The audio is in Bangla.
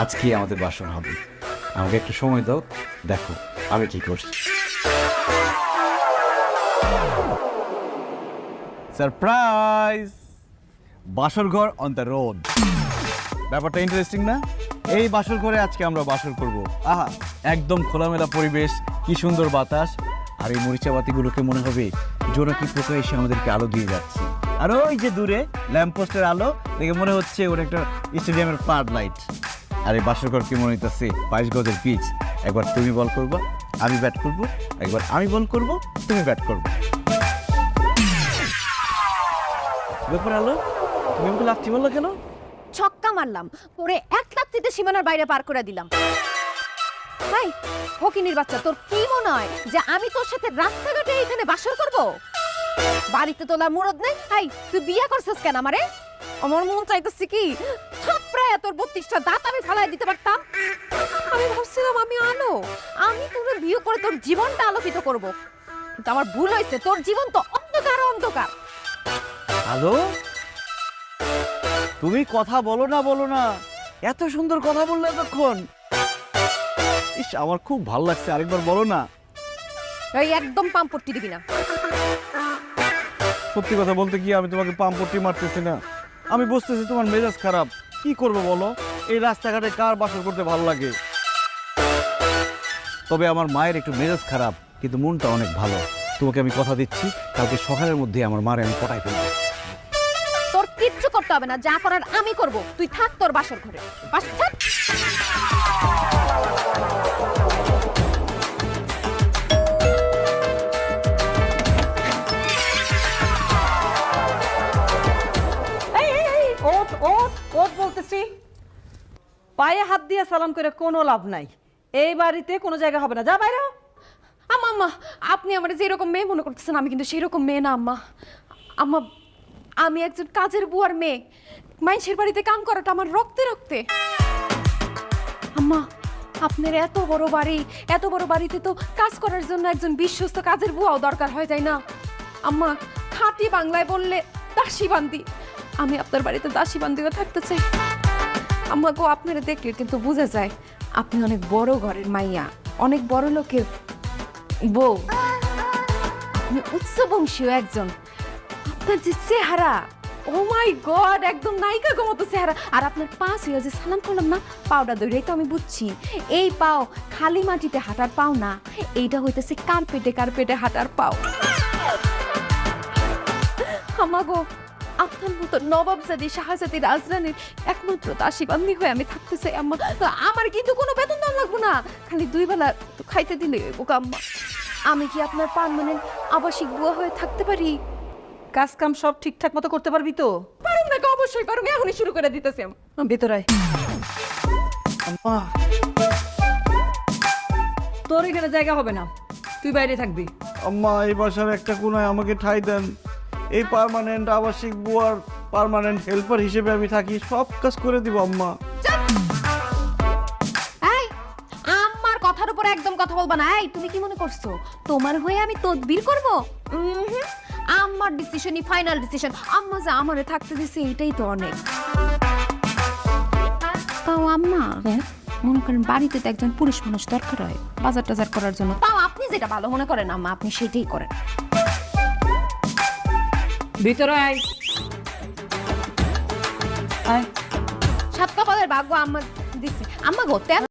আজকে আমাদের বাসন হবে। আমাকে একটু সময় দাও, দেখো আমি কি করছি। সারপ্রাইজ! বাসর ঘর অন দ্য রোড। ব্যাপারটা ইন্টারেস্টিং না? এই বাসর ঘরে আজকে আমরা বাসর করব। আহা, একদম খোলামেলা পরিবেশ, কি সুন্দর বাতাস, আর এই মরিচা বাতিগুলোকে মনে হবে জোনাকি পোকা এসে আমাদেরকে আলো দিয়ে যাচ্ছে। আর ওই যে দূরে ল্যাম্পপোস্টের আলো দেখে মনে হচ্ছে ওটা একটা স্টেডিয়ামের ফ্লাড লাইট। আর এই বাসর ঘর কি মনে হইতেছে 22 গজের পিচ। একবার তুমি বল করবা, আমি ব্যাট করব, একবার আমি বল করব, তুমি ব্যাট করবে। ব্যাপার আলো, তুমি আমাকে লাফতি মারলা কেন? ছক্কা মারলাম, পরে এক লাফতিতে সীমানার বাইরে পার করে দিলাম। ভাই ফকিনির বাচ্চা, তোর কি মনে হয় যে আমি তোর সাথে রাস্তাঘাটে এখানে বাসর করব? বাড়িতে তোলার মুরদ নেই। হাই, তুই বিয়ে করছিস কেন আমারে? আমার মন চাইতেছে কি থাপড়ায় তোর 32টা দাঁত আমি ফেলাই দিতে পারতাম। আমি ভাবছিলাম আমি আলো, আমি তোর বিয়ে করে তোর জীবনটা আলোকিত করব, কিন্তু আমার ভুল হয়েছে। তোর জীবন তো অন্ধকার অন্ধকার। হ্যালো, তুমি কথা বলো না, এত সুন্দর কথা বললে এতক্ষণ। ইস, আমার খুব ভালো লাগছে, আরেকবার বলো না। এই একদম পাম্পট্টি দিবি না। সত্যি কথা বলতে কি, আমি তোমাকে পাম্পটি মারতেছি না, আমি বুঝতেছি তোমার মেজাজ খারাপ। কি করবো বলো, এই রাস্তাঘাটে কার বাসর করতে ভালো লাগে? তবে আমার মায়ের একটু মেজাজ খারাপ, কিন্তু মনটা অনেক ভালো। তোমাকে আমি কথা দিচ্ছি, কালকে সকালের মধ্যে আমার মারে আমি পটাই ফেলবো। তোর কিচ্ছু করতে হবে না, যা করার আমি করব। তুই থাক তোর বাসর ঘরে। ওট বলতেছি, পায়ে হাত দিয়ে সালাম করে কোনো লাভ নাই। এই বাড়িতে কোনো জায়গা হবে না, যা বাইরে। আম্মা আম্মা, আপনি আমার যেরকম মেয়ে মনে করতেছেন, আমি কিন্তু সেরকম মেয়ে না আম্মা। আম্মা, আমি একজন কাজের বুয়ার মেয়ে। মানুষের বাড়িতে কাম করাটা আমার রক্তে রক্তে। আম্মা, আপনার এত বড় বাড়ি, এত বড় বাড়িতে তো কাজ করার জন্য একজন বিশ্বস্ত কাজের বুয়াও দরকার হয়, তাই না? আম্মা, খাঁটি বাংলায় বললে দাসী বান্দি। আমি আপনার বাড়িতে দাসী বান্দিও থাকতে চাই। আম্মা গো, আপনারা দেখলে কিন্তু বোঝা যায় আপনি অনেক বড় ঘরের মাইয়া, অনেক বড় লোকের বউ। আপনি উচ্চ বংশীয় একজন। আপনার যে চেহারা, ও মাই গড, একদম নায়িকা গো মতো চেহারা। আর আপনার পা ছিল যে সালাম করলাম না, পাওটা দৌড়াই তো আমি বুঝছি এই পাও খালি মাটিতে হাঁটার পাও না, এইটা হইতেছে কার্পেটে হাঁটার পাও। আমাগো, আপনার মতো নবাবজাদি শাহজাদি রাজরানীর একমাত্র দাসী বান্দি হয়ে আমি থাকতে চাই আম্মা। তো আমার কিন্তু কোনো বেতন দাম লাগবো না, খালি 2 বেলা খাইতে দিলে বোকা আম্মা। আমি কি আপনার পার্মানেন্ট আবাসিক বুয়া হয়ে থাকতে পারি? কাজ কাম সব ঠিকঠাক মতো করতে পারবি তো? পারুম না, অবশ্যই পারুম, এখনই শুরু করে দিতেছি। ভেতরে তোর এখানে জায়গা হবে না, তুই বাইরে থাকবি। আম্মা, এই বাসার একটা কোনায় আমাকে ঠাই দেন। এই পার্মানেন্ট আবাসিক বুয়ার পার্মানেন্ট হেল্পার হিসেবে আমি থাকি, সব কাজ করে দিব আম্মা। এই, আমার কথার উপর একদম কথা বলবা না। এই, তুমি কি মনে করছো তোমার হয়ে আমি তদবির করব? আমার ডিসিশনই ফাইনাল ডিসিশন। আম্মা যা আমারে থাকতে দিছে এটাই তো অনেক। তাও আম্মা, মনে করেন বাড়িতে তো একজন পুরুষ মানুষ দরকার হয় বাজার টাজার করার জন্য। তাও আপনি যেটা ভালো মনে করেন আম্মা, আপনি সেটাই করেন। ভিতরে আয়। 7 কপালের ভাগ্য আম্মা দিছে। আম্মা গো,